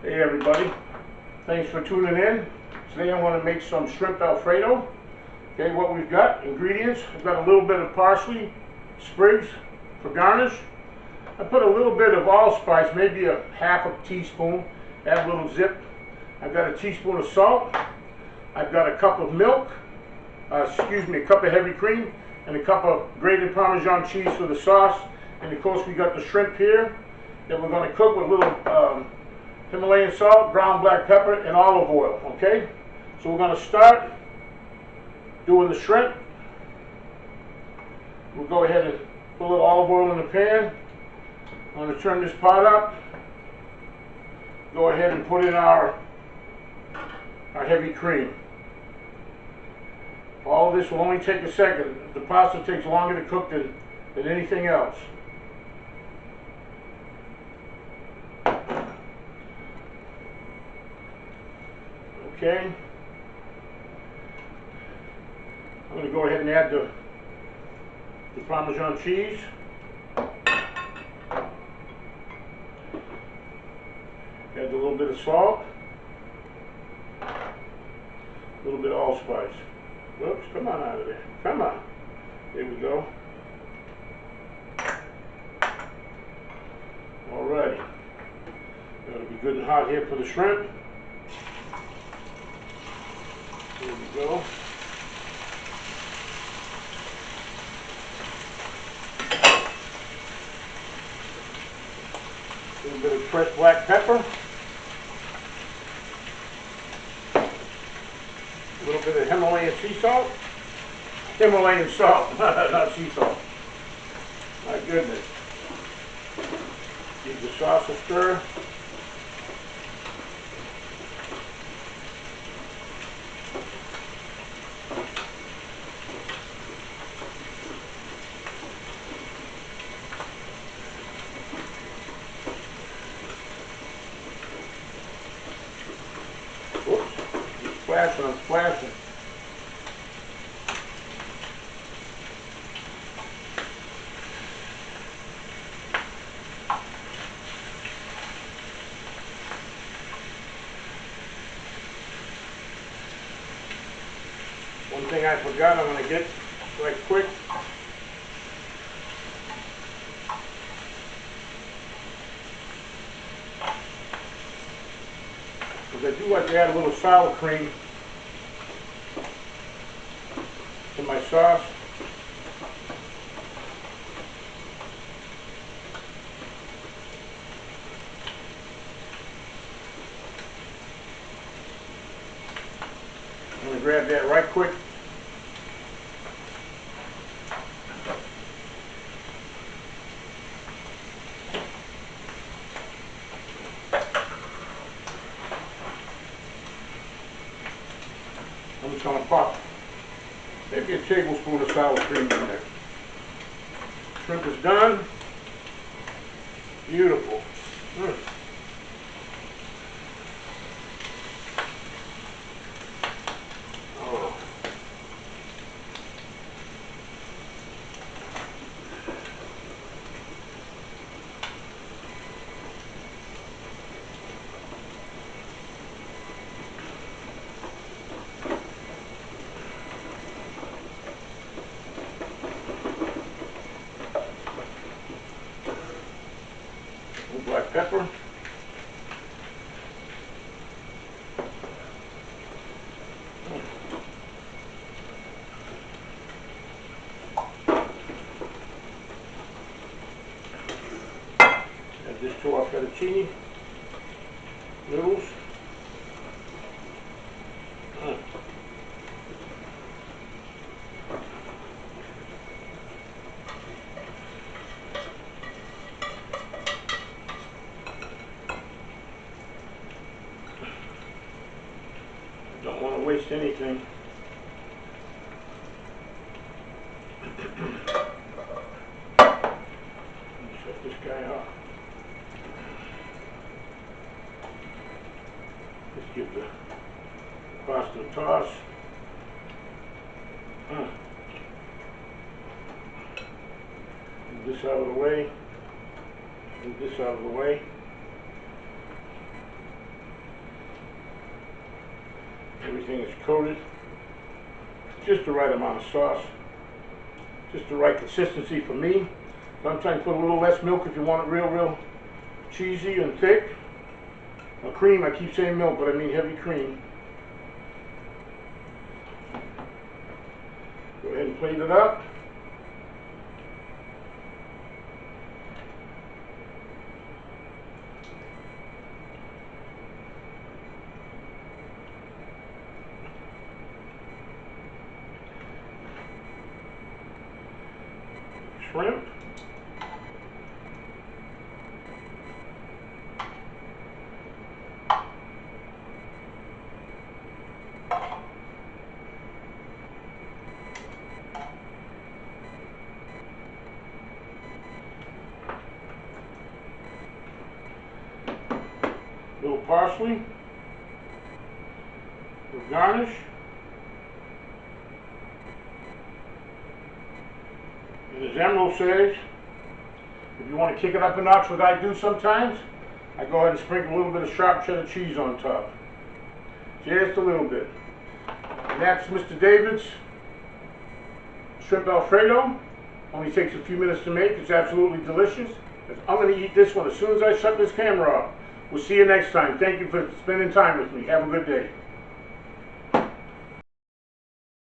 Hey everybody, thanks for tuning in. Today I want to make some shrimp Alfredo. Okay, what we've got, ingredients, I've got a little bit of parsley, sprigs for garnish. I put a little bit of allspice, maybe a half a teaspoon, add a little zip. I've got a teaspoon of salt. I've got a cup of milk, a cup of heavy cream, and a cup of grated Parmesan cheese for the sauce. And of course we got the shrimp here that we're going to cook with a little Himalayan salt, ground black pepper, and olive oil, okay? So we're going to start doing the shrimp. We'll go ahead and put a little olive oil in the pan. I'm going to turn this pot up. Go ahead and put in our heavy cream. All of this will only take a second. The pasta takes longer to cook than anything else. Okay, I'm going to go ahead and add the Parmesan cheese. Add a little bit of salt, a little bit of allspice. Whoops, come on out of there. Come on. There we go. Alrighty. That'll be good and hot here for the shrimp. There we go. A little bit of fresh black pepper. A little bit of Himalayan sea salt. Himalayan salt, not sea salt. My goodness. Give the sauce a stir. I'm splashing. One thing I forgot I'm going to get right quick. Because I do like to add a little sour cream to my sauce. I'm going to grab that right quick. I'm just going to pop maybe a tablespoon of sour cream in there. Shrimp is done. Beautiful. Oh. Black pepper. Add this to our fettuccine noodles. Don't want to waste anything. Shut this guy off. Let's give the pasta a toss. Move this out of the way. Move this out of the way. Everything is coated. Just the right amount of sauce. Just the right consistency for me. Sometimes put a little less milk if you want it real cheesy and thick. Now cream, I keep saying milk, but I mean heavy cream. Go ahead and plate it up. Shrimp. Little parsley for garnish. And as Emerald says, if you want to kick it up a notch, what I do sometimes, I go ahead and sprinkle a little bit of sharp cheddar cheese on top. Just a little bit. And that's Mr. David's Shrimp Alfredo. Only takes a few minutes to make. It's absolutely delicious. I'm going to eat this one as soon as I shut this camera off. We'll see you next time. Thank you for spending time with me. Have a good day.